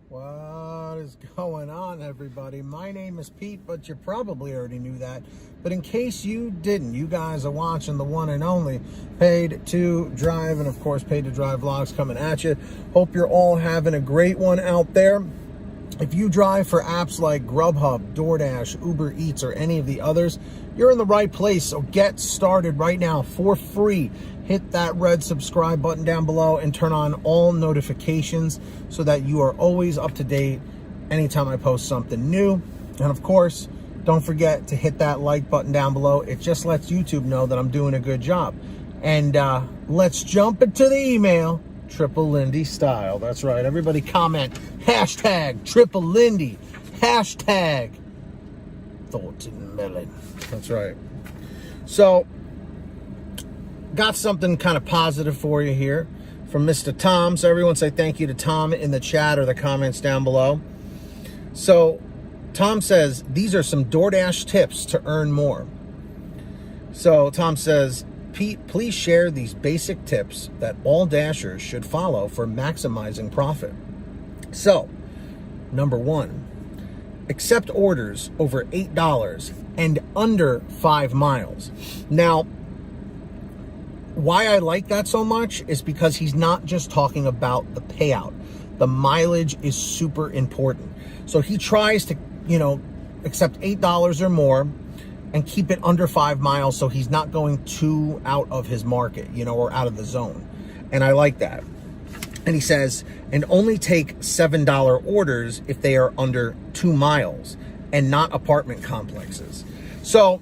What is going on, everybody? My name is Pete, but you probably already knew that. But in case you didn't, you guys are watching the one and only Paid to Drive, and of course, Paid to Drive vlogs coming at you. Hope you're all having a great one out there. If you drive for apps like Grubhub, Doordash, Uber Eats, or any of the others, you're in the right place. So get started right now for free. Hit that red subscribe button down below and turn on all notifications so that you are always up to date anytime I post something new. And of course, don't forget to hit that like button down below. It just lets YouTube know that I'm doing a good job. And let's jump into the email, Triple Lindy style. That's right. Everybody comment, hashtag Triple Lindy, hashtag Thornton Melon. That's right. So, got something kind of positive for you here from Mr. Tom. So everyone say thank you to Tom in the chat or the comments down below. So Tom says, these are some DoorDash tips to earn more. So Tom says, Pete, please share these basic tips that all Dashers should follow for maximizing profit. So, number one, accept orders over $8 and under 5 miles. Now, why I like that so much is because he's not just talking about the payout. The mileage is super important. So he tries to, accept $8 or more and keep it under 5 miles so he's not going too out of his market, or out of the zone. And I like that. And he says, and only take $7 orders if they are under 2 miles and not apartment complexes. So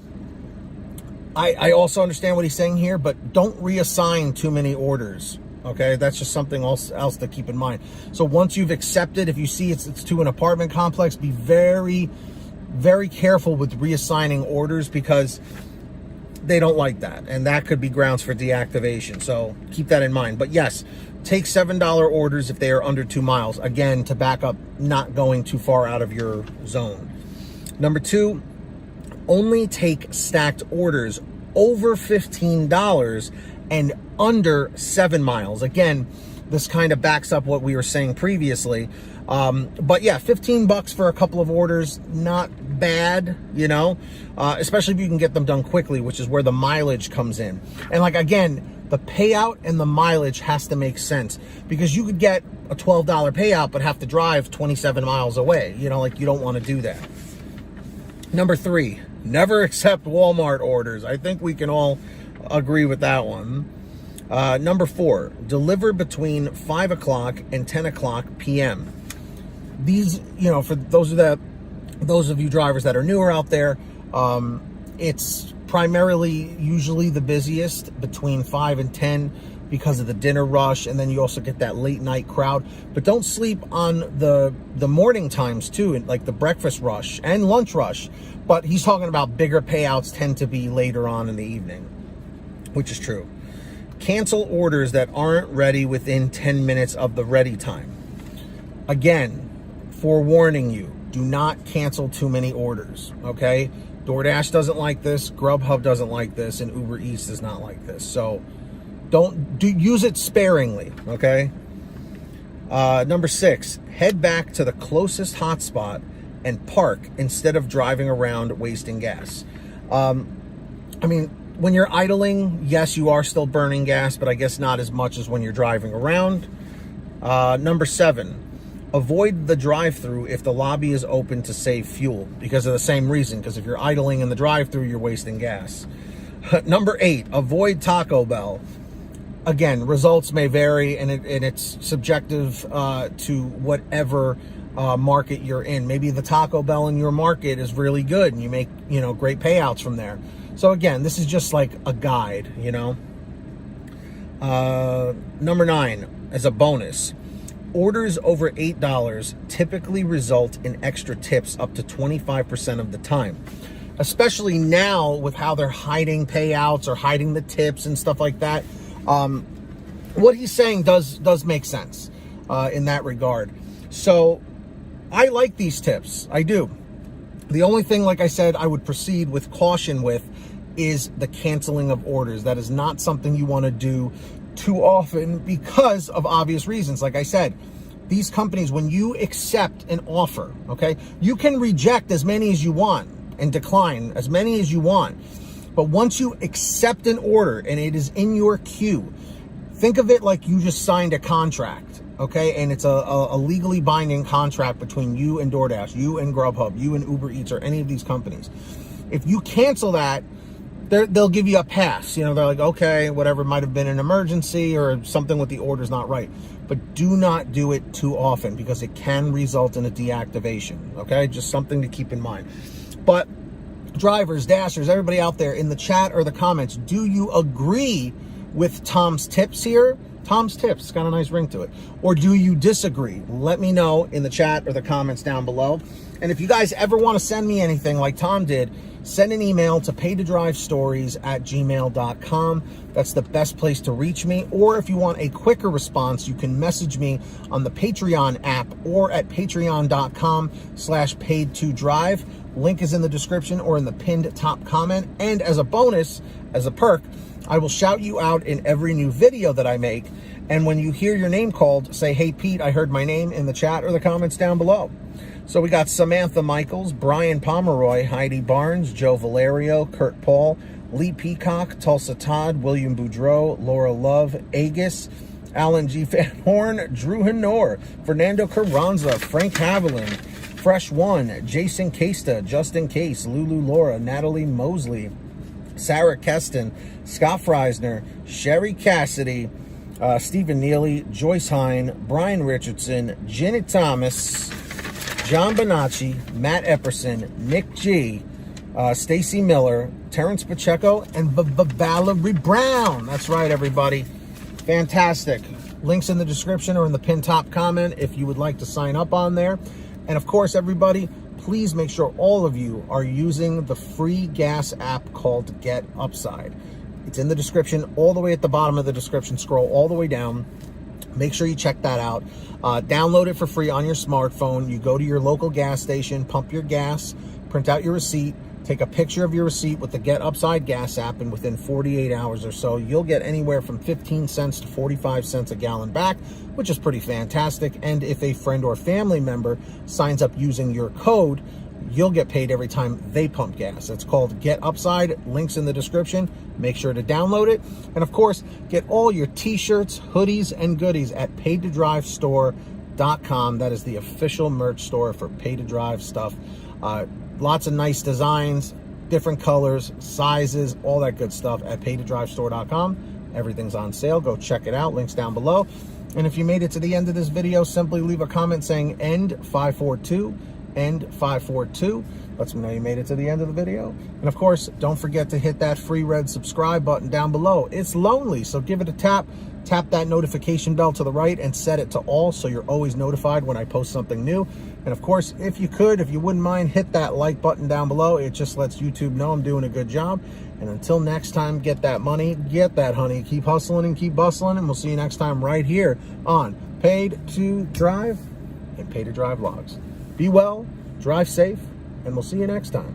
I also understand what he's saying here, but don't reassign too many orders, okay? That's just something else to keep in mind. So once you've accepted, if you see it's to an apartment complex, be very, very careful with reassigning orders because they don't like that, and that could be grounds for deactivation. So keep that in mind. But yes, take $7 orders if they are under 2 miles, again, to back up not going too far out of your zone. Number two, only take stacked orders over $15 and under 7 miles. Again, this kind of backs up what we were saying previously. But yeah, $15 for a couple of orders, not bad, especially if you can get them done quickly, which is where the mileage comes in. And again, the payout and the mileage has to make sense because you could get a $12 payout, but have to drive 27 miles away. You don't want to do that. Number three, never accept Walmart orders. I think we can all agree with that one. Number four, deliver between 5 o'clock and 10 o'clock p.m. These, for those of you drivers that are newer out there, it's primarily usually the busiest between 5 and 10 because of the dinner rush, and then you also get that late night crowd. But don't sleep on the morning times too, like the breakfast rush and lunch rush. But he's talking about bigger payouts tend to be later on in the evening, which is true. Cancel orders that aren't ready within 10 minutes of the ready time. Again, forewarning you, do not cancel too many orders, okay? DoorDash doesn't like this, Grubhub doesn't like this, and Uber Eats does not like this. So use it sparingly, okay? Number six, head back to the closest hotspot and park instead of driving around wasting gas. When you're idling, yes, you are still burning gas, but I guess not as much as when you're driving around. Number seven, avoid the drive-thru if the lobby is open to save fuel because of the same reason, because if you're idling in the drive-thru, you're wasting gas. Number eight, avoid Taco Bell. Again, results may vary, and it's subjective to whatever market you're in. Maybe the Taco Bell in your market is really good, and you make great payouts from there. So again, this is just like a guide, Number nine, as a bonus, orders over $8 typically result in extra tips up to 25% of the time. Especially now with how they're hiding payouts or hiding the tips and stuff like that. What he's saying does make sense in that regard. So I like these tips. I do. The only thing, like I said, I would proceed with caution with is the canceling of orders. That is not something you want to do too often because of obvious reasons. Like I said, these companies, when you accept an offer, okay, you can reject as many as you want and decline as many as you want. But once you accept an order and it is in your queue, think of it like you just signed a contract, okay? And it's a legally binding contract between you and DoorDash, you and Grubhub, you and Uber Eats, or any of these companies. If you cancel that, they'll give you a pass. You know, they're like, okay, whatever, might have been an emergency or something with the order's not right. But do not do it too often because it can result in a deactivation, okay? Just something to keep in mind. But drivers, dashers, everybody out there in the chat or the comments, do you agree with Tom's tips here? Tom's tips, it's got a nice ring to it. Or do you disagree? Let me know in the chat or the comments down below. And if you guys ever want to send me anything like Tom did, send an email to paytodrivestories@gmail.com. That's the best place to reach me. Or if you want a quicker response, you can message me on the Patreon app or at patreon.com/paid2drive. Link is in the description or in the pinned top comment. And as a bonus, as a perk, I will shout you out in every new video that I make. And when you hear your name called, say, hey, Pete, I heard my name in the chat or the comments down below. So we got Samantha Mikles, Brian Pomeroy, Heidi Barnes, Joe Valerio, Kurt Paul, Lee Peacock, Tulsa Todd, William Boudreau, Laura Love, Agus, Alan G. Van Horn, Drew Hanor, Fernando Carranza, Frank Haviland, Fresh One, Jason Casta, Justin Case, Lulu Laura, Natalie Mosley, Sarah Keston, Scott Freisner, Sherry Cassidy, Stephen Neely, Joyce Hine, Brian Richardson, Jenny Thomas, John Bonacci, Matt Epperson, Nick G, Stacy Miller, Terrence Pacheco, and Valerie Brown. That's right, everybody. Fantastic. Links in the description or in the pinned top comment if you would like to sign up on there. And of course, everybody, please make sure all of you are using the free gas app called Get Upside. It's in the description, all the way at the bottom of the description. Scroll all the way down. Make sure you check that out. Download it for free on your smartphone. You go to your local gas station, pump your gas, print out your receipt, take a picture of your receipt with the Get Upside gas app, and within 48 hours or so, you'll get anywhere from 15 cents to 45 cents a gallon back, which is pretty fantastic. And if a friend or family member signs up using your code, you'll get paid every time they pump gas. It's called Get Upside. Links in the description. Make sure to download it. And of course, get all your t-shirts, hoodies, and goodies at paytodrivestore.com. That is the official merch store for Pay to Drive stuff. Lots of nice designs, different colors, sizes, all that good stuff at paytodrivestore.com. Everything's on sale. Go check it out. Links down below. And if you made it to the end of this video, simply leave a comment saying end 542. End 542. Lets me know you made it to the end of the video. And of course, don't forget to hit that free red subscribe button down below. It's lonely, so give it a tap. Tap that notification bell to the right and set it to all so you're always notified when I post something new. And of course, if you wouldn't mind, hit that like button down below. It just lets YouTube know I'm doing a good job. And until next time, get that money, get that honey, keep hustling and keep bustling, and we'll see you next time right here on Paid to Drive and Pay to Drive Vlogs. Be well, drive safe, and we'll see you next time.